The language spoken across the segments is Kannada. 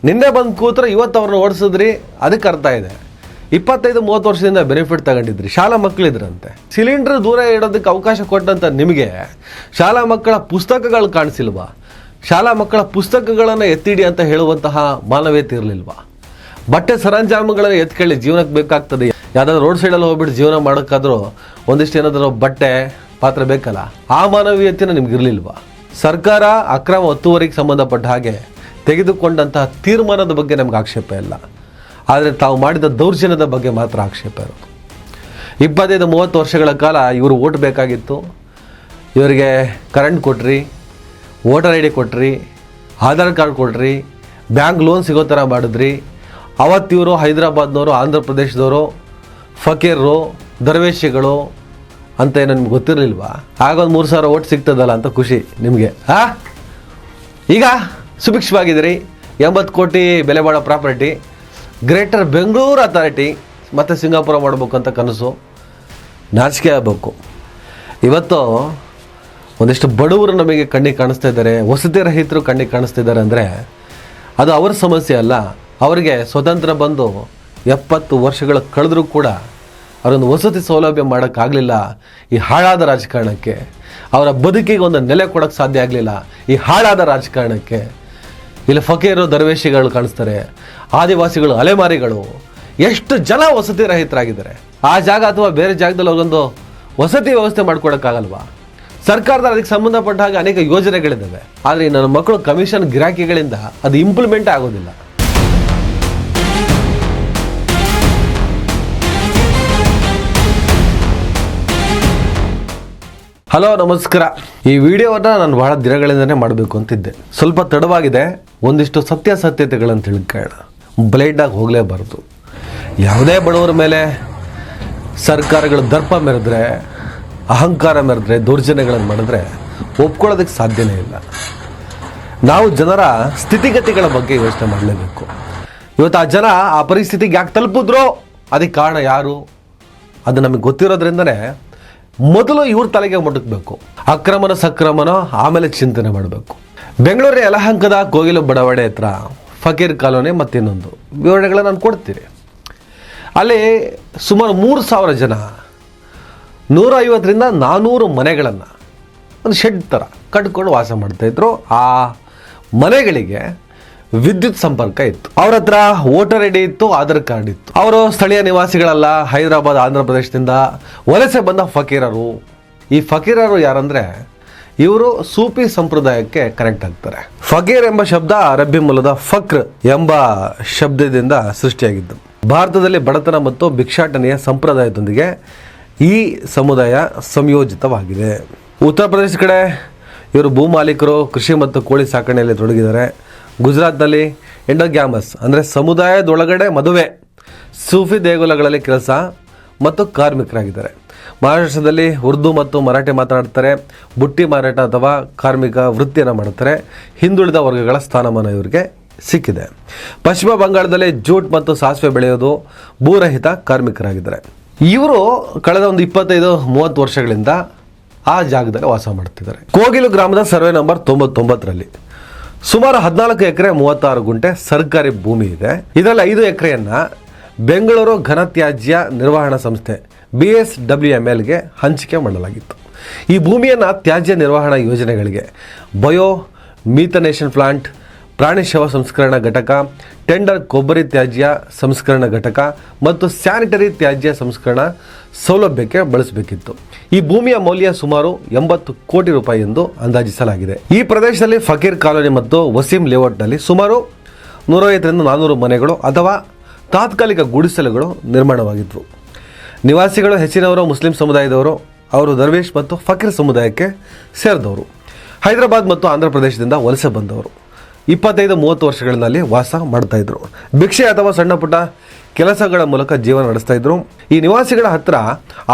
ನಿನ್ನೆ ಬಂದು ಕೂತ್ರೆ ಇವತ್ತು ಅವ್ರನ್ನ ಓಡಿಸಿದ್ರಿ, ಅದಕ್ಕೆ ಅರ್ಥ ಇದೆ. 25-30 ವರ್ಷದಿಂದ ಬೆನಿಫಿಟ್ ತಗೊಂಡಿದ್ರಿ, ಶಾಲಾ ಮಕ್ಕಳಿದ್ರಂತೆ. ಸಿಲಿಂಡರ್ ದೂರ ಇಡೋದಕ್ಕೆ ಅವಕಾಶ ಕೊಟ್ಟಂತ ನಿಮಗೆ ಶಾಲಾ ಮಕ್ಕಳ ಪುಸ್ತಕಗಳು ಕಾಣಿಸಿಲ್ವಾ? ಶಾಲಾ ಮಕ್ಕಳ ಪುಸ್ತಕಗಳನ್ನು ಎತ್ತಿಡಿ ಅಂತ ಹೇಳುವಂತಹ ಮಾನವೀಯತೆ ಇರಲಿಲ್ವಾ? ಬಟ್ಟೆ ಸರಂಜಾಮುಗಳನ್ನು ಎತ್ಕೊಳ್ಳಿ, ಜೀವನಕ್ಕೆ ಬೇಕಾಗ್ತದೆ. ಯಾವುದಾದ್ರು ರೋಡ್ ಸೈಡಲ್ಲಿ ಹೋಗ್ಬಿಟ್ಟು ಜೀವನ ಮಾಡೋಕ್ಕಾದ್ರೂ ಒಂದಿಷ್ಟು ಏನಾದರೂ ಬಟ್ಟೆ ಪಾತ್ರ ಬೇಕಲ್ಲ, ಆ ಮಾನವೀಯತೆನ ನಿಮ್ಗಿರಲಿಲ್ವಾ? ಸರ್ಕಾರ ಅಕ್ರಮ ಒತ್ತುವರಿಗೆ ಸಂಬಂಧಪಟ್ಟ ಹಾಗೆ ತೆಗೆದುಕೊಂಡಂತಹ ತೀರ್ಮಾನದ ಬಗ್ಗೆ ನಮ್ಗೆ ಆಕ್ಷೇಪ ಇಲ್ಲ, ಆದರೆ ತಾವು ಮಾಡಿದ ದೌರ್ಜನ್ಯದ ಬಗ್ಗೆ ಮಾತ್ರ ಆಕ್ಷೇಪ ಇರೋದು. 25-30 ವರ್ಷಗಳ ಕಾಲ ಇವರು ಓಟ್ ಬೇಕಾಗಿತ್ತು, ಇವರಿಗೆ ಕರೆಂಟ್ ಕೊಟ್ರಿ, ವೋಟರ್ ID ಕೊಟ್ರಿ, ಆಧಾರ್ ಕಾರ್ಡ್ ಕೊಟ್ರಿ, ಬ್ಯಾಂಕ್ ಲೋನ್ ಸಿಗೋ ಥರ ಮಾಡಿದ್ರಿ. ಅವತ್ತಿವರು ಹೈದರಾಬಾದ್ನವರು, ಆಂಧ್ರ ಪ್ರದೇಶದವರು, ಫಕೀರರು, ದರ್ವೇಶಿಗಳು ಅಂತ ಏನೋ ನಿಮ್ಗೆ ಗೊತ್ತಿರಲಿಲ್ವಾ? ಆಗೊಂದು 3,000 ಓಟ್ ಸಿಗ್ತದಲ್ಲ ಅಂತ ಖುಷಿ ನಿಮಗೆ. ಈಗ ಸುಭಿಕ್ಷವಾಗಿದ್ದೀರಿ. 80 ಕೋಟಿ ಬೆಲೆ ಬಾಳೋ ಪ್ರಾಪರ್ಟಿ, ಗ್ರೇಟರ್ ಬೆಂಗಳೂರು ಅಥಾರಿಟಿ ಮತ್ತು ಸಿಂಗಾಪುರ ಮಾಡಬೇಕು ಅಂತ ಕನಸು. ನಾಚಿಕೆ ಆಗಬೇಕು. ಇವತ್ತು ಒಂದಿಷ್ಟು ಬಡವರು ನಮಗೆ ಕಣ್ಣಿಗೆ ಕಾಣಿಸ್ತಾ ಇದ್ದಾರೆ, ವಸತಿ ರಹಿತರು ಕಣ್ಣಿಗೆ ಕಾಣಿಸ್ತಿದ್ದಾರೆ ಅಂದರೆ ಅದು ಅವರ ಸಮಸ್ಯೆ ಅಲ್ಲ. ಅವರಿಗೆ ಸ್ವತಂತ್ರ ಬಂದು 70 ವರ್ಷಗಳ ಕಳೆದರೂ ಕೂಡ ಅವರೊಂದು ವಸತಿ ಸೌಲಭ್ಯ ಮಾಡೋಕ್ಕಾಗಲಿಲ್ಲ ಈ ಹಾಳಾದ ರಾಜಕಾರಣಕ್ಕೆ. ಅವರ ಬದುಕಿಗೆ ಒಂದು ನೆಲೆ ಕೊಡೋಕ್ಕೆ ಸಾಧ್ಯ ಆಗಲಿಲ್ಲ ಈ ಹಾಳಾದ ರಾಜಕಾರಣಕ್ಕೆ. ಇಲ್ಲಿ ಫಕೀರರು, ದರ್ವೇಶಿಗಳು ಕಾಣಿಸ್ತಾರೆ, ಆದಿವಾಸಿಗಳು, ಅಲೆಮಾರಿಗಳು, ಎಷ್ಟು ಜನ ವಸತಿ ರಹಿತರಾಗಿದ್ದಾರೆ. ಆ ಜಾಗ ಅಥವಾ ಬೇರೆ ಜಾಗದಲ್ಲಿ ಹೋಗೊಂದು ವಸತಿ ವ್ಯವಸ್ಥೆ ಮಾಡ್ಕೊಡೋಕ್ಕಾಗಲ್ವಾ? ಸರ್ಕಾರದ ಅದಕ್ಕೆ ಸಂಬಂಧಪಟ್ಟ ಹಾಗೆ ಅನೇಕ ಯೋಜನೆಗಳಿದ್ದಾವೆ, ಆದರೆ ನನ್ನ ಮಕ್ಕಳು ಕಮಿಷನ್ ಗಿರಾಕಿಗಳಿಂದ ಅದು ಇಂಪ್ಲಿಮೆಂಟ್ ಆಗೋದಿಲ್ಲ. ಹಲೋ, ನಮಸ್ಕಾರ. ಈ ವಿಡಿಯೋವನ್ನು ನಾನು ಬಹಳ ದಿನಗಳಿಂದನೇ ಮಾಡಬೇಕು ಅಂತಿದ್ದೆ. ಸ್ವಲ್ಪ ತಡವಾಗಿದೆ. ಒಂದಿಷ್ಟು ಸತ್ಯಾಸತ್ಯತೆಗಳನ್ನು ತಿಳ್ಕೊಳ್ಳೋಣ. ಬ್ಲೈಂಡಾಗಿ ಹೋಗಲೇಬಾರ್ದು. ಯಾವುದೇ ಬಡವರ ಮೇಲೆ ಸರ್ಕಾರಗಳು ದರ್ಪ ಮೆರೆದ್ರೆ, ಅಹಂಕಾರ ಮೆರೆದ್ರೆ, ದೌರ್ಜನ್ಯಗಳನ್ನು ಮಾಡಿದ್ರೆ ಒಪ್ಕೊಳ್ಳೋದಕ್ಕೆ ಸಾಧ್ಯನೇ ಇಲ್ಲ. ನಾವು ಜನರ ಸ್ಥಿತಿಗತಿಗಳ ಬಗ್ಗೆ ಯೋಚನೆ ಮಾಡಲೇಬೇಕು. ಇವತ್ತು ಆ ಜನ ಆ ಪರಿಸ್ಥಿತಿಗೆ ಯಾಕೆ ತಲುಪಿದ್ರೋ ಅದಕ್ಕೆ ಕಾರಣ ಯಾರು ಅದು ನಮಗೆ ಗೊತ್ತಿರೋದ್ರಿಂದನೇ ಮೊದಲು ಇವ್ರ ತಲೆಗೆ ಮುಟುಕಬೇಕು. ಅಕ್ರಮನ ಸಕ್ರಮನೋ ಆಮೇಲೆ ಚಿಂತನೆ ಮಾಡಬೇಕು. ಬೆಂಗಳೂರಿನ ಯಲಹಂಕದ ಕೋಗಿಲು ಬಡಾವಣೆ ಹತ್ರ ಫಕೀರ್ ಕಾಲೋನಿ ಮತ್ತಿನ್ನೊಂದು ವಿವರಣೆಗಳನ್ನ ನಾನು ಕೊಡ್ತೀನಿ. ಅಲ್ಲಿ ಸುಮಾರು 3,000 ಜನ 150ರಿಂದ 400 ಮನೆಗಳನ್ನು ಒಂದು ಶೆಡ್ ಥರ ಕಟ್ಕೊಂಡು ವಾಸ ಮಾಡ್ತಾಯಿದ್ರು. ಆ ಮನೆಗಳಿಗೆ ವಿದ್ಯುತ್ ಸಂಪರ್ಕ ಇತ್ತು. ಅವ್ರ ಹತ್ರ ವೋಟರ್ ID ಇತ್ತು, ಆಧಾರ್ ಕಾರ್ಡ್ ಇತ್ತು. ಅವರು ಸ್ಥಳೀಯ ನಿವಾಸಿಗಳಲ್ಲ, ಹೈದರಾಬಾದ್, ಆಂಧ್ರ ಪ್ರದೇಶದಿಂದ ವಲಸೆ ಬಂದ ಫಕೀರರು. ಈ ಫಕೀರರು ಯಾರಂದರೆ ಇವರು ಸೂಫಿ ಸಂಪ್ರದಾಯಕ್ಕೆ ಕನೆಕ್ಟ್ ಆಗ್ತಾರೆ. ಫಕೀರ್ ಎಂಬ ಶಬ್ದ ಅರಬ್ಬಿ ಮೂಲದ ಫಕ್ರ್ ಎಂಬ ಶಬ್ದದಿಂದ ಸೃಷ್ಟಿಯಾಗಿದ್ದು. ಭಾರತದಲ್ಲಿ ಬಡತನ ಮತ್ತು ಭಿಕ್ಷಾಟನೆಯ ಸಂಪ್ರದಾಯದೊಂದಿಗೆ ಈ ಸಮುದಾಯ ಸಂಯೋಜಿತವಾಗಿದೆ. ಉತ್ತರ ಪ್ರದೇಶ ಕಡೆ ಇವರು ಭೂಮಾಲೀಕರು, ಕೃಷಿ ಮತ್ತು ಕೋಳಿ ಸಾಕಣೆಯಲ್ಲಿ ತೊಡಗಿದ್ದಾರೆ. ಗುಜರಾತ್ನಲ್ಲಿ ಎಂಡೋಗ್ಯಾಮಸ್ ಅಂದರೆ ಸಮುದಾಯದೊಳಗಡೆ ಮದುವೆ, ಸೂಫಿ ದೇಗುಲಗಳಲ್ಲಿ ಕೆಲಸ ಮತ್ತು ಕಾರ್ಮಿಕರಾಗಿದ್ದಾರೆ. ಮಹಾರಾಷ್ಟ್ರದಲ್ಲಿ ಉರ್ದು ಮತ್ತು ಮರಾಠಿ ಮಾತನಾಡ್ತಾರೆ. ಬುಟ್ಟಿ ಮಾರಾಟ ಅಥವಾ ಕಾರ್ಮಿಕ ವೃತ್ತಿಯನ್ನು ಮಾಡುತ್ತಾರೆ. ಹಿಂದುಳಿದ ವರ್ಗಗಳ ಸ್ಥಾನಮಾನ ಇವರಿಗೆ ಸಿಕ್ಕಿದೆ. ಪಶ್ಚಿಮ ಬಂಗಾಳದಲ್ಲಿ ಜೂಟ್ ಮತ್ತು ಸಾಸಿವೆ ಬೆಳೆಯೋದು, ಭೂರಹಿತ ಕಾರ್ಮಿಕರಾಗಿದ್ದಾರೆ. ಇವರು ಕಳೆದ ಒಂದು 25-30 ವರ್ಷಗಳಿಂದ ಆ ಜಾಗದಲ್ಲಿ ವಾಸ ಮಾಡ್ತಿದ್ದಾರೆ. ಕೋಗಿಲು ಗ್ರಾಮದ ಸರ್ವೆ ನಂಬರ್ 99ರಲ್ಲಿ ಸುಮಾರು 14 ಎಕರೆ 36 ಗುಂಟೆ ಸರ್ಕಾರಿ ಭೂಮಿ ಇದೆ. ಇದರಲ್ಲಿ 5 ಎಕರೆಯನ್ನು ಬೆಂಗಳೂರು ಘನತ್ಯಾಜ್ಯ ನಿರ್ವಹಣಾ ಸಂಸ್ಥೆ BSWMLಗೆ ಹಂಚಿಕೆ ಮಾಡಲಾಗಿತ್ತು. ಈ ಭೂಮಿಯನ್ನು ತ್ಯಾಜ್ಯ ನಿರ್ವಹಣಾ ಯೋಜನೆಗಳಿಗೆ ಬಯೋ ಮೀಥನೇಷನ್ ಪ್ಲಾಂಟ್, ಪ್ರಾಣಿ ಶವ ಸಂಸ್ಕರಣಾ ಘಟಕ, ಟೆಂಡರ್ ಕೊಬ್ಬರಿ ತ್ಯಾಜ್ಯ ಸಂಸ್ಕರಣಾ ಘಟಕ ಮತ್ತು ಸ್ಯಾನಿಟರಿ ತ್ಯಾಜ್ಯ ಸಂಸ್ಕರಣಾ ಸೌಲಭ್ಯಕ್ಕೆ ಬಳಸಬೇಕಿತ್ತು. ಈ ಭೂಮಿಯ ಮೌಲ್ಯ ಸುಮಾರು 80 ಕೋಟಿ ರೂಪಾಯಿ ಎಂದು ಅಂದಾಜಿಸಲಾಗಿದೆ. ಈ ಪ್ರದೇಶದಲ್ಲಿ ಫಕೀರ್ ಕಾಲೋನಿ ಮತ್ತು ವಸೀಂ ಲೇಔಟ್ನಲ್ಲಿ ಸುಮಾರು 150ರಿಂದ 400 ಮನೆಗಳು ಅಥವಾ ತಾತ್ಕಾಲಿಕ ಗುಡಿಸಲುಗಳು ನಿರ್ಮಾಣವಾಗಿದ್ವು. ನಿವಾಸಿಗಳು ಹೆಚ್ಚಿನವರು ಮುಸ್ಲಿಂ ಸಮುದಾಯದವರು. ಅವರು ದರ್ವೇಶ್ ಮತ್ತು ಫಕೀರ್ ಸಮುದಾಯಕ್ಕೆ ಸೇರಿದವರು. ಹೈದರಾಬಾದ್ ಮತ್ತು ಆಂಧ್ರ ಪ್ರದೇಶದಿಂದ ವಲಸೆ ಬಂದವರು. 25-30 ವರ್ಷಗಳಲ್ಲಿ ವಾಸ ಮಾಡ್ತಾಯಿದ್ರು. ಭಿಕ್ಷೆ ಅಥವಾ ಸಣ್ಣ ಪುಟ್ಟ ಕೆಲಸಗಳ ಮೂಲಕ ಜೀವನ ನಡೆಸ್ತಾ ಇದ್ರು. ಈ ನಿವಾಸಿಗಳ ಹತ್ರ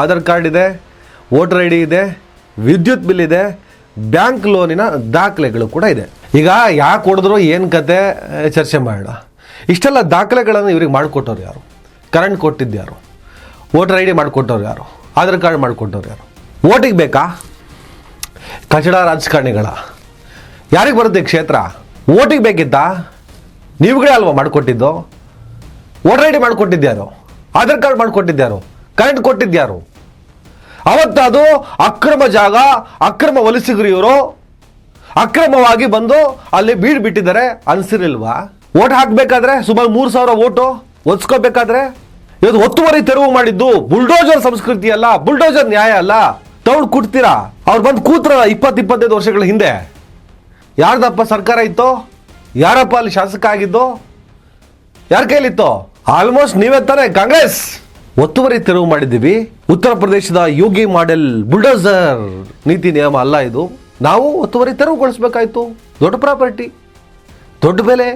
ಆಧಾರ್ ಕಾರ್ಡ್ ಇದೆ, ವೋಟರ್ ID ಇದೆ, ವಿದ್ಯುತ್ ಬಿಲ್ ಇದೆ, ಬ್ಯಾಂಕ್ ಲೋನಿನ ದಾಖಲೆಗಳು ಕೂಡ ಇದೆ. ಈಗ ಯಾಕೆ ಹೊಡೆದ್ರು, ಏನು ಕತೆ ಚರ್ಚೆ ಮಾಡೋಣ. ಇಷ್ಟೆಲ್ಲ ದಾಖಲೆಗಳನ್ನು ಇವ್ರಿಗೆ ಮಾಡಿಕೊಟ್ಟವ್ರು ಯಾರು? ಕರೆಂಟ್ ಕೊಟ್ಟಿದ್ದು ಯಾರು? ವೋಟರ್ ID ಮಾಡಿಕೊಟ್ಟವ್ರು ಯಾರು? ಆಧಾರ್ ಕಾರ್ಡ್ ಮಾಡಿಕೊಟ್ಟವ್ರು ಯಾರು? ವೋಟಿಗೆ ಬೇಕಾ? ಕಚಡ ರಾಜಕಾರಣಿಗಳ ಯಾರಿಗೆ ಬರುತ್ತೆ ಕ್ಷೇತ್ರ? ವೋಟಿಗೆ ಬೇಕಿತ್ತಾ? ನೀವುಗಳೇ ಅಲ್ವಾ ಮಾಡಿಕೊಟ್ಟಿದ್ದು? ವೋಟರ್ ಐ ಡಿ ಮಾಡಿಕೊಟ್ಟಿದ್ಯಾರು? ಆಧಾರ್ ಕಾರ್ಡ್ ಮಾಡಿಕೊಟ್ಟಿದ್ಯಾರು? ಕರೆಂಟ್ ಕೊಟ್ಟಿದ್ಯಾರು? ಅವತ್ತು ಅದು ಅಕ್ರಮ ಜಾಗ, ಅಕ್ರಮ ವಲಸಿಗರು ಇವರು ಅಕ್ರಮವಾಗಿ ಬಂದು ಅಲ್ಲಿ ಬೀಡ್ ಬಿಟ್ಟಿದ್ದಾರೆ ಅನ್ಸಿರ್ಲಿಲ್ವಾ? ವೋಟ್ ಹಾಕ್ಬೇಕಾದ್ರೆ ಸುಮಾರು 3,000 ವೋಟು ಒದ್ಸ್ಕೋಬೇಕಾದ್ರೆ ಇವತ್ತು ಒತ್ತುವರಿ ತೆರವು ಮಾಡಿದ್ದು ಬುಲ್ಡೋಜರ್ ಸಂಸ್ಕೃತಿ ಅಲ್ಲ, ಬುಲ್ಡೋಜರ್ ನ್ಯಾಯ ಅಲ್ಲ. ತೌಡ್ ಕುಟ್ತೀರಾ? ಅವ್ರು ಬಂದು ಕೂತ್ರ 20-25 ವರ್ಷಗಳ ಹಿಂದೆ ಯಾರ್ದಪ್ಪ ಸರ್ಕಾರ ಇತ್ತು? ಯಾರಪ್ಪ ಅಲ್ಲಿ ಶಾಸಕ ಆಗಿದ್ದು? ಯಾರ ಕೈಲಿತ್ತು? ಆಲ್ಮೋಸ್ಟ್ ನೀವೇ ತಾನೆ ಕಾಂಗ್ರೆಸ್. ಒತ್ತುವರಿ ತೆರವು ಮಾಡಿದ್ದೀವಿ. ಉತ್ತರ ಪ್ರದೇಶದ ಯೋಗಿ ಮಾಡೆಲ್ ಬುಲ್ಡೋಸರ್ ನೀತಿ ನಿಯಮ ಅಲ್ಲ ಇದು. ನಾವು ಒತ್ತುವರಿ ತೆರವುಗೊಳಿಸ್ಬೇಕಾಯ್ತು. ದೊಡ್ಡ ಪ್ರಾಪರ್ಟಿ, ದೊಡ್ಡ ಬೆಲೆ.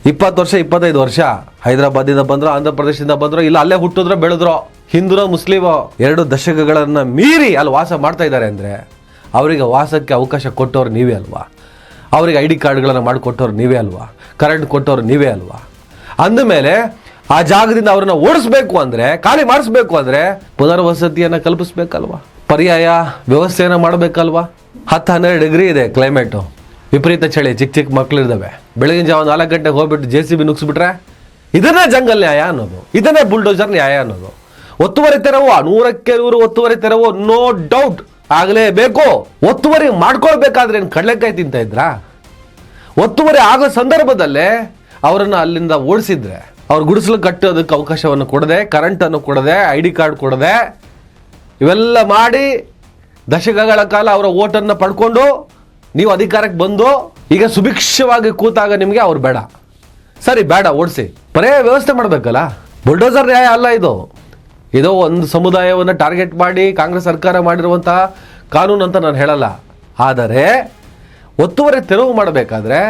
20 ವರ್ಷ 25 ವರ್ಷ ಹೈದರಾಬಾದಿಂದ ಬಂದ್ರು, ಆಂಧ್ರ ಪ್ರದೇಶದಿಂದ ಬಂದ್ರು, ಇಲ್ಲ ಅಲ್ಲೇ ಹುಟ್ಟಿದ್ರು ಬೆಳೆದ್ರು, ಹಿಂದೂನೋ ಮುಸ್ಲಿಮೋ 2 ದಶಕಗಳನ್ನ ಮೀರಿ ಅಲ್ಲಿ ವಾಸ ಮಾಡ್ತಾ ಇದ್ದಾರೆ ಅಂದ್ರೆ ಅವರಿಗೆ ವಾಸಕ್ಕೆ ಅವಕಾಶ ಕೊಟ್ಟವ್ರು ನೀವೇ ಅಲ್ವಾ? ಅವರಿಗೆ ID ಕಾರ್ಡ್ಗಳನ್ನು ಮಾಡಿಕೊಟ್ಟವ್ರು ನೀವೇ ಅಲ್ವಾ? ಕರೆಂಟ್ ಕೊಟ್ಟವ್ರು ನೀವೇ ಅಲ್ವಾ? ಅಂದಮೇಲೆ ಆ ಜಾಗದಿಂದ ಅವ್ರನ್ನ ಓಡಿಸ್ಬೇಕು ಅಂದ್ರೆ, ಖಾಲಿ ಮಾಡಿಸ್ಬೇಕು ಅಂದ್ರೆ ಪುನರ್ವಸತಿಯನ್ನ ಕಲ್ಪಿಸ್ಬೇಕಲ್ವಾ? ಪರ್ಯಾಯ ವ್ಯವಸ್ಥೆಯನ್ನ ಮಾಡಬೇಕಲ್ವಾ? 10-12 ಡಿಗ್ರಿ ಇದೆ ಕ್ಲೈಮೇಟು, ವಿಪರೀತ ಚಳಿ, ಚಿಕ್ಕ ಮಕ್ಳಿದ್ದಾವೆ. ಬೆಳಗಿನ ಜಾವ 4 ಗಂಟೆಗೆ ಹೋಗ್ಬಿಟ್ಟು JCB ನುಗ್ಸ್ಬಿಟ್ರೆ ಇದನ್ನೇ ಜಂಗಲ್ ನ್ಯಾಯ ಅನ್ನೋದು, ಇದನ್ನೇ ಬುಲ್ಡೋಜರ್ ನ್ಯಾಯ ಅನ್ನೋದು. ಒತ್ತುವರಿ ತೆರವು 100ಕ್ಕೆ 100 ಒತ್ತುವರಿ ತೆರವು ನೋ ಡೌಟ್ ಆಗಲೇಬೇಕು. ಒತ್ತುವರಿ ಮಾಡ್ಕೊಳ್ಬೇಕಾದ್ರೆ ಏನು ಕಡಲೆಕಾಯಿ ತಿಂತ ಇದ್ರಾ? ಒತ್ತುವರಿ ಆಗೋ ಸಂದರ್ಭದಲ್ಲೇ ಅವರನ್ನು ಅಲ್ಲಿಂದ ಓಡಿಸಿದ್ರೆ, ಅವ್ರು ಗುಡಿಸಲು ಕಟ್ಟೋದಕ್ಕೆ ಅವಕಾಶವನ್ನು ಕೊಡದೆ, ಕರೆಂಟನ್ನು ಕೊಡದೆ, ID ಕಾರ್ಡ್ ಕೊಡದೆ, ಇವೆಲ್ಲ ಮಾಡಿ ದಶಕಗಳ ಕಾಲ ಅವರ ಓಟನ್ನು ಪಡ್ಕೊಂಡು ನೀವು ಅಧಿಕಾರಕ್ಕೆ ಬಂದು ಈಗ ಸುಭಿಕ್ಷವಾಗಿ ಕೂತಾಗ ನಿಮಗೆ ಅವ್ರು ಬೇಡ, ಸರಿ ಬೇಡ ಓಡಿಸಿ, ಪರ್ಯಾಯ ವ್ಯವಸ್ಥೆ ಮಾಡಬೇಕಲ್ಲ. ಬುಲ್ಡೋಸರ್ ನ್ಯಾಯ ಅಲ್ಲ ಇದು. ಇದು ಒಂದು ಸಮುದಾಯವನ್ನು ಟಾರ್ಗೆಟ್ ಮಾಡಿ ಕಾಂಗ್ರೆಸ್ ಸರ್ಕಾರ ಮಾಡಿರುವಂತಹ ಕಾನೂನು ಅಂತ ನಾನು ಹೇಳಲ್ಲ. ಆದರೆ ಒತ್ತುವರಿ ತೆರವು ಮಾಡಬೇಕಾದ್ರೆ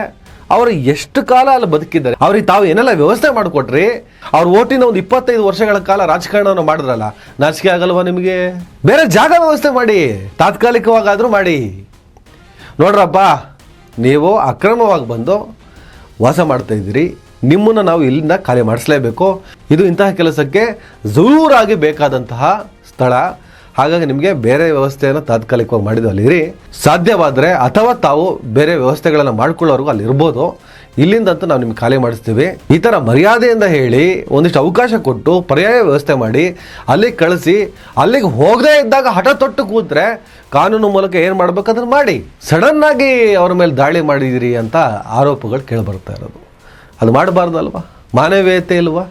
ಅವರು ಎಷ್ಟು ಕಾಲ ಅಲ್ಲಿ ಬದುಕಿದ್ದಾರೆ, ಅವ್ರಿಗೆ ತಾವು ಏನೆಲ್ಲ ವ್ಯವಸ್ಥೆ ಮಾಡಿಕೊಟ್ರಿ. ಅವ್ರ ಓಟಿನ ಒಂದು 25 ವರ್ಷಗಳ ಕಾಲ ರಾಜಕಾರಣವನ್ನು ಮಾಡಿದ್ರಲ್ಲ, ನಾಚಿಕೆ ಆಗಲ್ವಾ ನಿಮಗೆ? ಬೇರೆ ಜಾಗ ವ್ಯವಸ್ಥೆ ಮಾಡಿ, ತಾತ್ಕಾಲಿಕವಾಗಾದರೂ ಮಾಡಿ. ನೋಡ್ರಪ್ಪ, ನೀವು ಅಕ್ರಮವಾಗಿ ಬಂದು ವಾಸ ಮಾಡ್ತಾ ಇದ್ದೀರಿ, ನಿಮ್ಮನ್ನು ನಾವು ಇಲ್ಲಿಂದ ಖಾಲಿ ಮಾಡಿಸಲೇಬೇಕು. ಇದು ಇಂತಹ ಕೆಲಸಕ್ಕೆ ಜರೂರಾಗಿ ಬೇಕಾದಂತಹ ಸ್ಥಳ. ಹಾಗಾಗಿ ನಿಮಗೆ ಬೇರೆ ವ್ಯವಸ್ಥೆಯನ್ನು ತಾತ್ಕಾಲಿಕವಾಗಿ ಮಾಡಿದ್ದು ಅಲ್ಲಿರಿ. ಸಾಧ್ಯವಾದರೆ ಅಥವಾ ತಾವು ಬೇರೆ ವ್ಯವಸ್ಥೆಗಳನ್ನು ಮಾಡ್ಕೊಳ್ಳೋರ್ಗು ಅಲ್ಲಿ ಇರ್ಬೋದು. ಇಲ್ಲಿಂದಂತೂ ನಾವು ನಿಮ್ಗೆ ಖಾಲಿ ಮಾಡಿಸ್ತೀವಿ. ಈ ಥರ ಮರ್ಯಾದೆಯಿಂದ ಹೇಳಿ ಒಂದಿಷ್ಟು ಅವಕಾಶ ಕೊಟ್ಟು ಪರ್ಯಾಯ ವ್ಯವಸ್ಥೆ ಮಾಡಿ ಅಲ್ಲಿಗೆ ಕಳಿಸಿ, ಅಲ್ಲಿಗೆ ಹೋಗದೇ ಇದ್ದಾಗ ಹಠ ತೊಟ್ಟು ಕೂತ್ರೆ ಕಾನೂನು ಮೂಲಕ ಏನು ಮಾಡ್ಬೇಕು ಅದನ್ನು ಮಾಡಿ. ಸಡನ್ ಆಗಿ ಅವ್ರ ಮೇಲೆ ದಾಳಿ ಮಾಡಿದಿರಿ ಅಂತ ಆರೋಪಗಳು ಕೇಳಿಬರ್ತಾ ಇರೋದು. ಅದು ಮಾಡಬಾರ್ದು ಅಲ್ವಾ? ಮಾನವೀಯತೆ ಇಲ್ವಾ?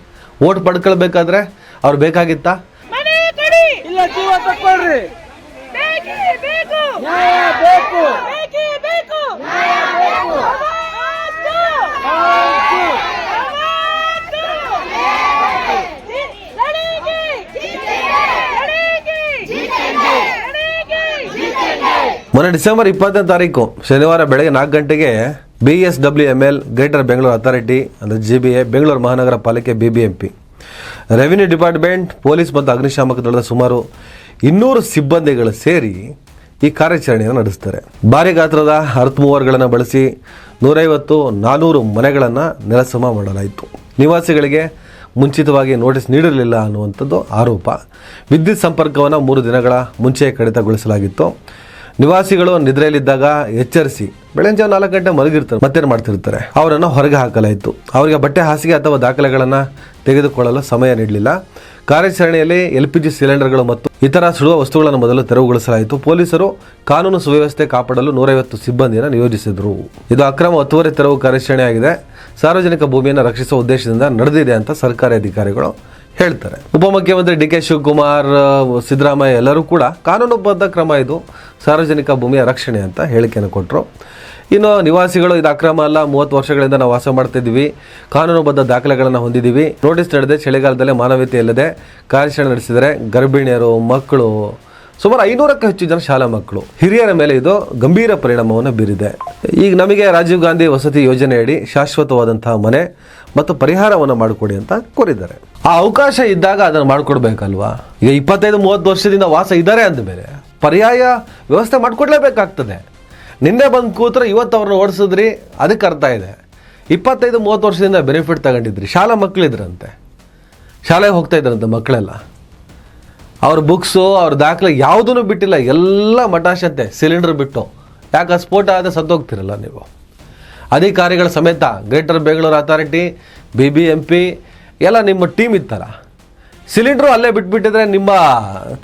ಓಟ್ ಪಡ್ಕೊಳ್ಬೇಕಾದ್ರೆ ಅವ್ರು ಬೇಕಾಗಿತ್ತಾ? ಇಲ್ಲ, ಜೀವ ತಕ್ಕೊಳ್ರಿ. ನ್ಯಾಯ ಬೇಕು. ಮೊನ್ನೆ ಡಿಸೆಂಬರ್ 20ನೇ ತಾರೀಕು ಶನಿವಾರ ಬೆಳಗ್ಗೆ 4 ಗಂಟೆಗೆ BSWML ಗ್ರೇಟರ್ ಬೆಂಗಳೂರು ಅಥಾರಿಟಿ ಅಂದರೆ GBA, ಬೆಂಗಳೂರು ಮಹಾನಗರ ಪಾಲಿಕೆ BBMP, ರೆವಿನ್ಯೂ ಡಿಪಾರ್ಟ್ಮೆಂಟ್, ಪೊಲೀಸ್ ಮತ್ತು ಅಗ್ನಿಶಾಮಕ ದಳದ ಸುಮಾರು 200 ಸಿಬ್ಬಂದಿಗಳು ಸೇರಿ ಈ ಕಾರ್ಯಾಚರಣೆಯನ್ನು ನಡೆಸ್ತಾರೆ. ಭಾರಿ ಗಾತ್ರದ ಅರ್ತ್ ಮೂವರ್ಗಳನ್ನು ಬಳಸಿ 150-400 ಮನೆಗಳನ್ನು ನೆಲಸಮ ಮಾಡಲಾಯಿತು. ನಿವಾಸಿಗಳಿಗೆ ಮುಂಚಿತವಾಗಿ ನೋಟಿಸ್ ನೀಡಿರಲಿಲ್ಲ ಅನ್ನುವಂಥದ್ದು ಆರೋಪ. ವಿದ್ಯುತ್ ಸಂಪರ್ಕವನ್ನು 3 ದಿನಗಳ ಮುಂಚೆ ಕಡಿತಗೊಳಿಸಲಾಗಿತ್ತು. ನಿವಾಸಿಗಳು ನಿದ್ರೆಯಲ್ಲಿದ್ದಾಗ ಎಚ್ಚರಿಸಿ ಬೆಳಗ್ಗೆ 4 ಗಂಟೆ ಮಲಗಿರ್ತಾರೆ, ಮತ್ತೇನು ಮಾಡ್ತಿರ್ತಾರೆ, ಅವರನ್ನು ಹೊರಗೆ ಹಾಕಲಾಯಿತು. ಅವರಿಗೆ ಬಟ್ಟೆ, ಹಾಸಿಗೆ ಅಥವಾ ದಾಖಲೆಗಳನ್ನು ತೆಗೆದುಕೊಳ್ಳಲು ಸಮಯ ನೀಡಲಿಲ್ಲ. ಕಾರ್ಯಾಚರಣೆಯಲ್ಲಿ LPG ಸಿಲಿಂಡರ್ಗಳು ಮತ್ತು ಇತರ ಸುಡುವ ವಸ್ತುಗಳನ್ನು ಮೊದಲು ತೆರವುಗೊಳಿಸಲಾಯಿತು. ಪೊಲೀಸರು ಕಾನೂನು ಸುವ್ಯವಸ್ಥೆ ಕಾಪಾಡಲು 150 ಸಿಬ್ಬಂದಿಯನ್ನು ನಿಯೋಜಿಸಿದರು. ಇದು ಅಕ್ರಮ ಒತ್ತುವರಿ ತೆರವು ಕಾರ್ಯಾಚರಣೆಯಾಗಿದೆ. ಸಾರ್ವಜನಿಕ ಭೂಮಿಯನ್ನು ರಕ್ಷಿಸುವ ಉದ್ದೇಶದಿಂದ ನಡೆದಿದೆ ಅಂತ ಸರ್ಕಾರಿ ಅಧಿಕಾರಿಗಳು ಹೇಳ್ತಾರೆ. ಉಪಮುಖ್ಯಮಂತ್ರಿ DK ಶಿವಕುಮಾರ್, ಸಿದ್ದರಾಮಯ್ಯ ಎಲ್ಲರೂ ಕೂಡ ಕಾನೂನುಬದ್ಧ ಕ್ರಮ ಇದು, ಸಾರ್ವಜನಿಕ ಭೂಮಿಯ ರಕ್ಷಣೆ ಅಂತ ಹೇಳಿಕೆಯನ್ನು ಕೊಟ್ಟರು. ಇನ್ನು ನಿವಾಸಿಗಳು ಇದು ಅಕ್ರಮ ಅಲ್ಲ, 30 ವರ್ಷಗಳಿಂದ ನಾವು ವಾಸ ಮಾಡ್ತಿದ್ದೀವಿ, ಕಾನೂನುಬದ್ಧ ದಾಖಲೆಗಳನ್ನು ಹೊಂದಿದ್ದೀವಿ, ನೋಟಿಸ್ ನೀಡದೆ ಚಳಿಗಾಲದಲ್ಲೇ ಮಾನವೀಯತೆ ಇಲ್ಲದೆ ಕಾರ್ಯಾಚರಣೆ ನಡೆಸಿದರೆ ಗರ್ಭಿಣಿಯರು, ಮಕ್ಕಳು, ಸುಮಾರು 500ಕ್ಕೂ ಹೆಚ್ಚು ಜನ ಶಾಲಾ ಮಕ್ಕಳು, ಹಿರಿಯರ ಮೇಲೆ ಇದು ಗಂಭೀರ ಪರಿಣಾಮವನ್ನು ಬೀರಿದೆ. ಈಗ ನಮಗೆ ರಾಜೀವ್ ಗಾಂಧಿ ವಸತಿ ಯೋಜನೆಯಡಿ ಶಾಶ್ವತವಾದಂತಹ ಮನೆ ಮತ್ತು ಪರಿಹಾರವನ್ನು ಮಾಡಿಕೊಡಿ ಅಂತ ಕೋರಿದ್ದಾರೆ. ಆ ಅವಕಾಶ ಇದ್ದಾಗ ಅದನ್ನು ಮಾಡಿಕೊಡ್ಬೇಕಲ್ವಾ? ಈಗ 25-30 ವರ್ಷದಿಂದ ವಾಸ ಇದ್ದಾರೆ ಅಂದಮೇಲೆ ಪರ್ಯಾಯ ವ್ಯವಸ್ಥೆ ಮಾಡಿಕೊಡ್ಲೇಬೇಕಾಗ್ತದೆ. ನಿನ್ನೆ ಬಂದು ಕೂತ್ರೆ ಇವತ್ತು ಅವ್ರನ್ನ ಓಡಿಸಿದ್ರಿ, ಅದಕ್ಕೆ ಅರ್ಥ ಇದೆ. 25-30 ವರ್ಷದಿಂದ ಬೆನಿಫಿಟ್ ತಗೊಂಡಿದ್ರಿ, ಶಾಲಾ ಮಕ್ಕಳಿದ್ರಂತೆ, ಶಾಲೆಗೆ ಹೋಗ್ತಾ ಇದ್ರಂತೆ ಮಕ್ಕಳೆಲ್ಲ, ಅವ್ರ ಬುಕ್ಸು, ಅವ್ರ ದಾಖಲೆ ಯಾವುದೂ ಬಿಟ್ಟಿಲ್ಲ, ಎಲ್ಲ ಮಟಾಶತೆ. ಸಿಲಿಂಡರ್ ಬಿಟ್ಟು, ಯಾಕೆ ಸ್ಫೋಟ ಆದರೆ ಸತ್ತೋಗ್ತಿರಲ್ಲ ನೀವು. ಅಧಿಕಾರಿಗಳ ಸಮೇತ ಗ್ರೇಟರ್ ಬೆಂಗಳೂರು ಅಥಾರಿಟಿ, BBMP ಎಲ್ಲ ನಿಮ್ಮ ಟೀಮ್ ಇತ್ತಲ್ಲ. ಸಿಲಿಂಡ್ರು ಅಲ್ಲೇ ಬಿಟ್ಬಿಟ್ಟಿದ್ರೆ ನಿಮ್ಮ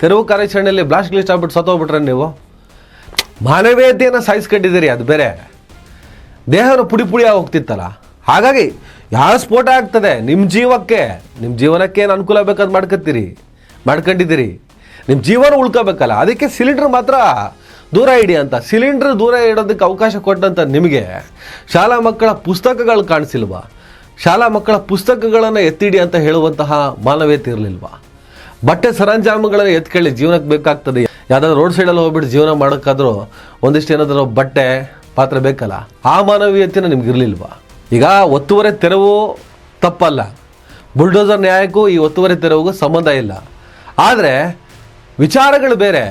ತೆರವು ಕಾರ್ಯಾಚರಣೆಯಲ್ಲಿ ಬ್ಲಾಸ್ಟ್ ಗ್ಲಿಸ್ಟ್ ಆಗ್ಬಿಟ್ಟು ಸತ್ತೋಗ್ಬಿಟ್ರೆ ನೀವು ಮಾನವೀಯತೆಯನ್ನು ಸಾಯಿಸ್ಕೊಂಡಿದ್ದೀರಿ. ಅದು ಬೇರೆ, ದೇಹನ ಪುಡಿ ಪುಡಿಯಾಗಿ ಹೋಗ್ತಿತ್ತಲ್ಲ. ಹಾಗಾಗಿ ಯಾವ ಸ್ಫೋಟ ಆಗ್ತದೆ ನಿಮ್ಮ ಜೀವಕ್ಕೆ, ನಿಮ್ಮ ಜೀವನಕ್ಕೆ ಏನು ಅನುಕೂಲ ಬೇಕಾದ್ ಮಾಡ್ಕೊಂಡಿದ್ದೀರಿ. ನಿಮ್ಮ ಜೀವನ ಉಳ್ಕೋಬೇಕಲ್ಲ, ಅದಕ್ಕೆ ಸಿಲಿಂಡ್ರ್ ಮಾತ್ರ ದೂರ ಇಡಿ ಅಂತ. ಸಿಲಿಂಡ್ರ್ ದೂರ ಇಡೋದಕ್ಕೆ ಅವಕಾಶ ಕೊಟ್ಟಂತ ನಿಮಗೆ ಶಾಲಾ ಮಕ್ಕಳ ಪುಸ್ತಕಗಳು ಕಾಣಿಸಿಲ್ವಾ? ಶಾಲಾ ಮಕ್ಕಳ ಪುಸ್ತಕಗಳನ್ನು ಎತ್ತಿಡಿ ಅಂತ ಹೇಳುವಂತಹ ಮಾನವೀಯತೆ ಇರಲಿಲ್ವಾ? ಬಟ್ಟೆ ಸರಂಜಾಮುಗಳನ್ನು ಎತ್ಕೊಳ್ಳಿ, ಜೀವನಕ್ಕೆ ಬೇಕಾಗ್ತದೆ. ಯಾವುದಾದ್ರು ರೋಡ್ ಸೈಡಲ್ಲಿ ಹೋಗ್ಬಿಟ್ಟು ಜೀವನ ಮಾಡೋಕ್ಕಾದ್ರೂ ಒಂದಿಷ್ಟು ಏನಾದರೂ ಬಟ್ಟೆ ಪಾತ್ರೆ ಬೇಕಲ್ಲ, ಆ ಮಾನವೀಯತೆನ ನಿಮ್ಗೆ ಇರಲಿಲ್ವಾ? ಈಗ ಒತ್ತುವರಿ ತೆರವು ತಪ್ಪಲ್ಲ, ಬುಲ್ಡೋಸರ್ ನ್ಯಾಯಕ್ಕೂ ಈ ಒತ್ತುವರಿ ತೆರವಿಗೂ ಸಂಬಂಧ ಇಲ್ಲ. ಆದರೆ ವಿಚಾರಗಳು ಬೇರೆ,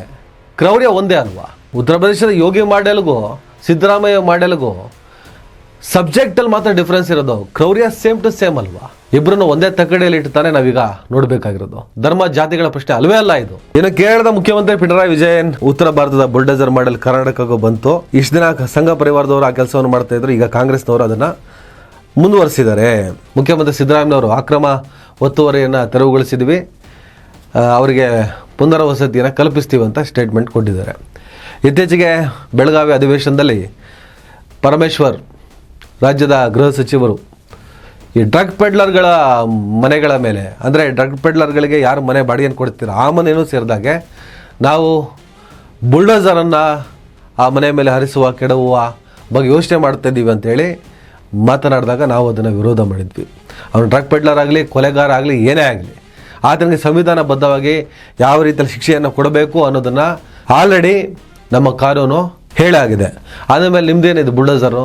ಕ್ರೌರ್ಯ ಒಂದೇ ಅಲ್ವಾ? ಉತ್ತರ ಪ್ರದೇಶದ ಯೋಗಿ ಮಾಡೆಲ್ಗೂ ಸಿದ್ದರಾಮಯ್ಯ ಮಾಡೆಲ್ಗೂ ಸಬ್ಜೆಕ್ಟಲ್ಲಿ ಮಾತ್ರ ಡಿಫ್ರೆನ್ಸ್ ಇರೋದು, ಕ್ರೌರ್ಯ ಸೇಮ್ ಟು ಸೇಮ್ ಅಲ್ವಾ? ಇಬ್ಬರನ್ನು ಒಂದೇ ತಕ್ಕಡಿಯಲ್ಲಿ ಇಟ್ಟು ನಾವೀಗ ನೋಡಬೇಕಾಗಿರೋದು. ಧರ್ಮ ಜಾತಿಗಳ ಪ್ರಶ್ನೆ ಅಲ್ವೇ ಅಲ್ಲ ಇದು. ಇನ್ನು ಕೇರಳದ ಮುಖ್ಯಮಂತ್ರಿ ಪಿಣರಾಯಿ ವಿಜಯನ್ ಉತ್ತರ ಭಾರತದ ಬುಲ್ಡೋಸರ್ ಮಾಡೆಲ್ ಕರ್ನಾಟಕಕ್ಕೂ ಬಂತು. ಇಷ್ಟು ದಿನ ಸಂಘ ಪರಿವಾರದವರು ಆ ಕೆಲಸವನ್ನು ಮಾಡ್ತಾ ಇದ್ರು, ಈಗ ಕಾಂಗ್ರೆಸ್ನವರು ಅದನ್ನು ಮುಂದುವರಿಸಿದ್ದಾರೆ. ಮುಖ್ಯಮಂತ್ರಿ ಸಿದ್ದರಾಮಯ್ಯವರು ಅಕ್ರಮ ಒತ್ತುವರಿಯನ್ನು ತೆರವುಗೊಳಿಸಿದ್ವಿ, ಅವರಿಗೆ ಪುನರ್ವಸತಿಯನ್ನು ಕಲ್ಪಿಸ್ತೀವಿ ಅಂತ ಸ್ಟೇಟ್ಮೆಂಟ್ ಕೊಟ್ಟಿದ್ದಾರೆ. ಇತ್ತೀಚೆಗೆ ಬೆಳಗಾವಿ ಅಧಿವೇಶನದಲ್ಲಿ ಪರಮೇಶ್ವರ್ ರಾಜ್ಯದ ಗೃಹ ಸಚಿವರು ಈ ಡ್ರಗ್ ಪೆಡ್ಲರ್ಗಳ ಮನೆಗಳ ಮೇಲೆ, ಅಂದರೆ ಡ್ರಗ್ ಪೆಡ್ಲರ್ಗಳಿಗೆ ಯಾರು ಮನೆ ಬಾಡಿಗೆಯನ್ನು ಕೊಡ್ತೀರ ಆ ಮನೆಯೂ ಸೇರಿದಾಗೆ ನಾವು ಬುಲ್ಡೋಸರನ್ನು ಆ ಮನೆ ಮೇಲೆ ಹರಿಸುವ ಕೆಡವುವ ಬಗ್ಗೆ ಯೋಚನೆ ಮಾಡ್ತಾ ಇದ್ದೀವಿ ಅಂತೇಳಿ ಮಾತನಾಡಿದಾಗ ನಾವು ಅದನ್ನು ವಿರೋಧ ಮಾಡಿದ್ವಿ. ಅವನು ಡ್ರಗ್ ಪೆಡ್ಲರ್ ಆಗಲಿ, ಕೊಲೆಗಾರ ಆಗಲಿ, ಏನೇ ಆಗಲಿ, ಆತನಿಗೆ ಸಂವಿಧಾನಬದ್ಧವಾಗಿ ಯಾವ ರೀತಿಯಲ್ಲಿ ಶಿಕ್ಷೆಯನ್ನು ಕೊಡಬೇಕು ಅನ್ನೋದನ್ನು ಆಲ್ರೆಡಿ ನಮ್ಮ ಕಾನೂನು ಹೇಳಾಗಿದೆ. ಆದಮೇಲೆ ನಿಮ್ಮದೇನಿದೆ ಬುಲ್ಡೋಸರು?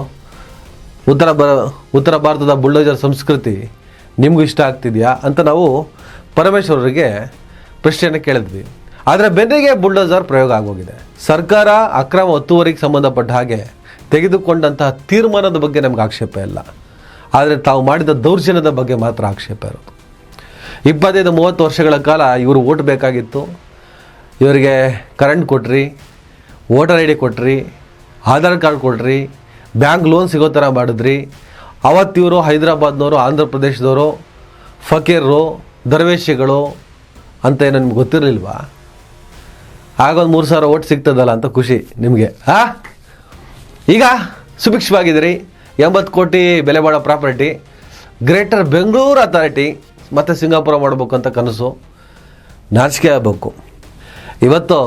ಉತ್ತರ ಭಾರತದ ಬುಲ್ಡೋಸರ್ ಸಂಸ್ಕೃತಿ ನಿಮಗೂ ಇಷ್ಟ ಆಗ್ತಿದೆಯಾ ಅಂತ ನಾವು ಪರಮೇಶ್ವರರಿಗೆ ಪ್ರಶ್ನೆಯನ್ನು ಕೇಳಿದ್ವಿ. ಆದರೆ ಬೆನ್ನಿಗೆ ಬುಲ್ಡೋಸರ್ ಪ್ರಯೋಗ ಆಗೋಗಿದೆ. ಸರ್ಕಾರ ಅಕ್ರಮ ಒತ್ತುವರಿಗೆ ಸಂಬಂಧಪಟ್ಟ ಹಾಗೆ ತೆಗೆದುಕೊಂಡಂತಹ ತೀರ್ಮಾನದ ಬಗ್ಗೆ ನಮ್ಗೆ ಆಕ್ಷೇಪ ಇಲ್ಲ, ಆದರೆ ತಾವು ಮಾಡಿದ ದೌರ್ಜನ್ಯದ ಬಗ್ಗೆ ಮಾತ್ರ ಆಕ್ಷೇಪ ಇರೋದು. 25-30 ವರ್ಷಗಳ ಕಾಲ ಇವರು ಓಟ್ ಬೇಕಾಗಿತ್ತು, ಇವರಿಗೆ ಕರೆಂಟ್ ಕೊಟ್ರಿ, ವೋಟರ್ ID ಕೊಟ್ರಿ, ಆಧಾರ್ ಕಾರ್ಡ್ ಕೊಟ್ರಿ, ಬ್ಯಾಂಕ್ ಲೋನ್ ಸಿಗೋ ಥರ ಮಾಡಿದ್ರಿ. ಅವತ್ತಿವರು ಹೈದರಾಬಾದ್ನವರು, ಆಂಧ್ರ ಪ್ರದೇಶದವರು, ಫಕೀರರು, ದರ್ವೇಶಿಗಳು ಅಂತ ಏನೋ ನಿಮ್ಗೆ ಗೊತ್ತಿರಲಿಲ್ವಾ? ಆಗೊಂದು 3,000 ಓಟ್ ಸಿಗ್ತದಲ್ಲ ಅಂತ ಖುಷಿ ನಿಮಗೆ. ಈಗ ಸುಭಿಕ್ಷವಾಗಿದ್ದೀರಿ. 80 ಕೋಟಿ ಬೆಲೆ ಬಾಳೋ ಪ್ರಾಪರ್ಟಿ, ಗ್ರೇಟರ್ ಬೆಂಗಳೂರು ಅಥಾರಿಟಿ ಮತ್ತು ಸಿಂಗಾಪುರ ಮಾಡಬೇಕು ಅಂತ ಕನಸು. ನಾಚಿಕೆ ಆಗಬೇಕು. ಇವತ್ತು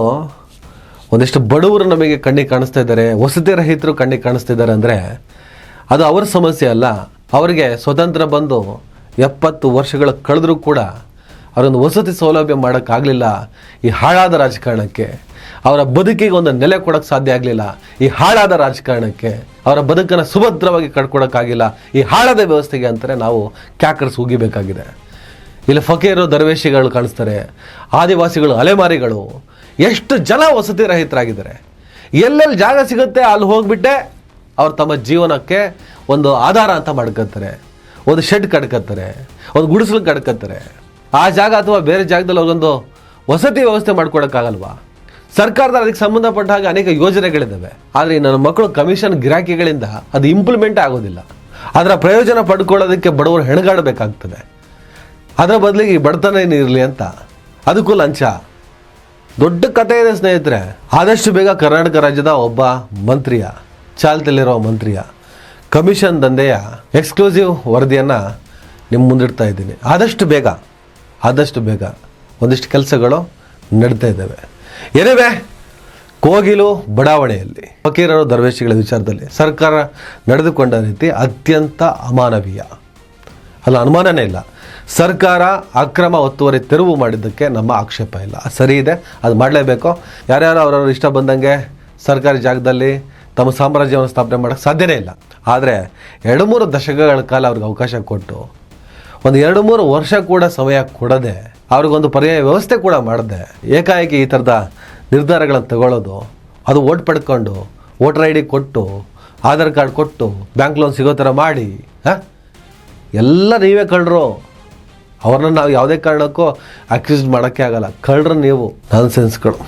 ಒಂದಿಷ್ಟು ಬಡವರು ನಮಗೆ ಕಣ್ಣಿಗೆ ಕಾಣಿಸ್ತಾ ಇದ್ದಾರೆ, ವಸತಿ ರಹಿತರು ಕಣ್ಣಿಗೆ ಕಾಣಿಸ್ತಾ ಇದ್ದಾರೆ ಅಂದರೆ ಅದು ಅವರ ಸಮಸ್ಯೆ ಅಲ್ಲ. ಅವರಿಗೆ ಸ್ವತಂತ್ರ ಬಂದು 70 ವರ್ಷಗಳು ಕಳೆದರೂ ಕೂಡ ಅವರೊಂದು ವಸತಿ ಸೌಲಭ್ಯ ಮಾಡೋಕ್ಕಾಗಲಿಲ್ಲ ಈ ಹಾಳಾದ ರಾಜಕಾರಣಕ್ಕೆ. ಅವರ ಬದುಕಿಗೆ ಒಂದು ನೆಲೆ ಕೊಡೋಕ್ಕೆ ಸಾಧ್ಯ ಆಗಲಿಲ್ಲ ಈ ಹಾಳಾದ ರಾಜಕಾರಣಕ್ಕೆ. ಅವರ ಬದುಕನ್ನು ಸುಭದ್ರವಾಗಿ ಕಟ್ಕೊಡೋಕ್ಕಾಗಿಲ್ಲ ಈ ಹಾಳಾದ ವ್ಯವಸ್ಥೆಗೆ ಅಂತಾರೆ ನಾವು ಕ್ಯಾಕರ್ಸ್ ಉಗಿಬೇಕಾಗಿದೆ. ಇಲ್ಲಿ ಫಕೀರರು, ದರ್ವೇಶಿಗಳು ಕಾಣಿಸ್ತಾರೆ, ಆದಿವಾಸಿಗಳು, ಅಲೆಮಾರಿಗಳು, ಎಷ್ಟು ಜನ ವಸತಿ ರಹಿತರಾಗಿದ್ದಾರೆ. ಎಲ್ಲೆಲ್ಲಿ ಜಾಗ ಸಿಗುತ್ತೆ ಅಲ್ಲಿ ಹೋಗಿಬಿಟ್ಟೆ ಅವ್ರು ತಮ್ಮ ಜೀವನಕ್ಕೆ ಒಂದು ಆಧಾರ ಅಂತ ಮಾಡ್ಕೊತಾರೆ, ಒಂದು ಶೆಡ್ ಕಟ್ಕೊತಾರೆ, ಒಂದು ಗುಡಿಸಲು ಕಟ್ಕೊತಾರೆ. ಆ ಜಾಗ ಅಥವಾ ಬೇರೆ ಜಾಗದಲ್ಲಿ ಅವ್ರಿಗೊಂದು ವಸತಿ ವ್ಯವಸ್ಥೆ ಮಾಡ್ಕೊಡೋಕ್ಕಾಗಲ್ವಾ? ಸರ್ಕಾರದ ಅದಕ್ಕೆ ಸಂಬಂಧಪಟ್ಟ ಹಾಗೆ ಅನೇಕ ಯೋಜನೆಗಳಿದ್ದಾವೆ, ಆದರೆ ನನ್ನ ಮಕ್ಕಳು ಕಮಿಷನ್ ಗಿರಾಕಿಗಳಿಂದ ಅದು ಇಂಪ್ಲಿಮೆಂಟ್ ಆಗೋದಿಲ್ಲ. ಅದರ ಪ್ರಯೋಜನ ಪಡ್ಕೊಳ್ಳೋದಕ್ಕೆ ಬಡವರು ಹೆಣಗಾಡಬೇಕಾಗ್ತದೆ. ಅದರ ಬದಲಿಗೆ ಬಡತನ ಇರಲಿ ಅಂತ ಅದಕ್ಕೂ ಲಂಚ. ದೊಡ್ಡ ಕಥೆ ಇದೆ ಸ್ನೇಹಿತರೆ. ಆದಷ್ಟು ಬೇಗ ಕರ್ನಾಟಕ ರಾಜ್ಯದ ಒಬ್ಬ ಮಂತ್ರಿಯ, ಚಾಲ್ತಿಯಲ್ಲಿರೋ ಮಂತ್ರಿಯ ಕಮಿಷನ್ ದಂಧೆಯ ಎಕ್ಸ್ಕ್ಲೂಸಿವ್ ವರದಿಯನ್ನು ನಿಮ್ಮ ಮುಂದಿಡ್ತಾ ಇದ್ದೀನಿ. ಆದಷ್ಟು ಬೇಗ ಒಂದಿಷ್ಟು ಕೆಲಸಗಳು ನಡೀತಾ ಇದ್ದಾವೆ. ಏನಿವೆ ಕೋಗಿಲು ಬಡಾವಣೆಯಲ್ಲಿ ಫಕೀರರು, ದರ್ವೇಶಿಗಳ ವಿಚಾರದಲ್ಲಿ ಸರ್ಕಾರ ನಡೆದುಕೊಂಡ ರೀತಿ ಅತ್ಯಂತ ಅಮಾನವೀಯ, ಅಲ್ಲ ಅನುಮಾನನೇ ಇಲ್ಲ. ಸರ್ಕಾರ ಅಕ್ರಮ ಒತ್ತುವರಿ ತೆರವು ಮಾಡಿದ್ದಕ್ಕೆ ನಮ್ಮ ಆಕ್ಷೇಪ ಇಲ್ಲ, ಸರಿ ಇದೆ, ಅದು ಮಾಡಲೇಬೇಕು. ಯಾರ್ಯಾರು ಅವರವ್ರ ಇಷ್ಟ ಬಂದಂಗೆ ಸರ್ಕಾರಿ ಜಾಗದಲ್ಲಿ ತಮ್ಮ ಸಾಮ್ರಾಜ್ಯವನ್ನು ಸ್ಥಾಪನೆ ಮಾಡೋಕ್ಕೆ ಸಾಧ್ಯನೇ ಇಲ್ಲ. ಆದರೆ 2-3 ದಶಕಗಳ ಕಾಲ ಅವ್ರಿಗೆ ಅವಕಾಶ ಕೊಟ್ಟು ಒಂದು 2-3 ವರ್ಷ ಕೂಡ ಸಮಯ ಕೊಡದೆ ಅವ್ರಿಗೊಂದು ಪರ್ಯಾಯ ವ್ಯವಸ್ಥೆ ಕೂಡ ಮಾಡದೆ ಏಕಾಏಕಿ ಈ ಥರದ ನಿರ್ಧಾರಗಳನ್ನು ತಗೊಳ್ಳೋದು, ಅದು ಓಟ್ ಪಡ್ಕೊಂಡು ವೋಟರ್ ID ಕೊಟ್ಟು, ಆಧಾರ್ ಕಾರ್ಡ್ ಕೊಟ್ಟು, ಬ್ಯಾಂಕ್ ಲೋನ್ ಸಿಗೋ ಥರ ಮಾಡಿ, ಎಲ್ಲ ನೀವೇ ಕಳ್ಳರು. ಅವ್ರನ್ನ ನಾವು ಯಾವುದೇ ಕಾರಣಕ್ಕೂ ಅಕ್ಯೂಸ್ ಮಾಡೋಕ್ಕೆ ಆಗಲ್ಲ. ಕಳ್ಳರು ನೀವು. ನಾನ್ಸೆನ್ಸ್ಗಳು.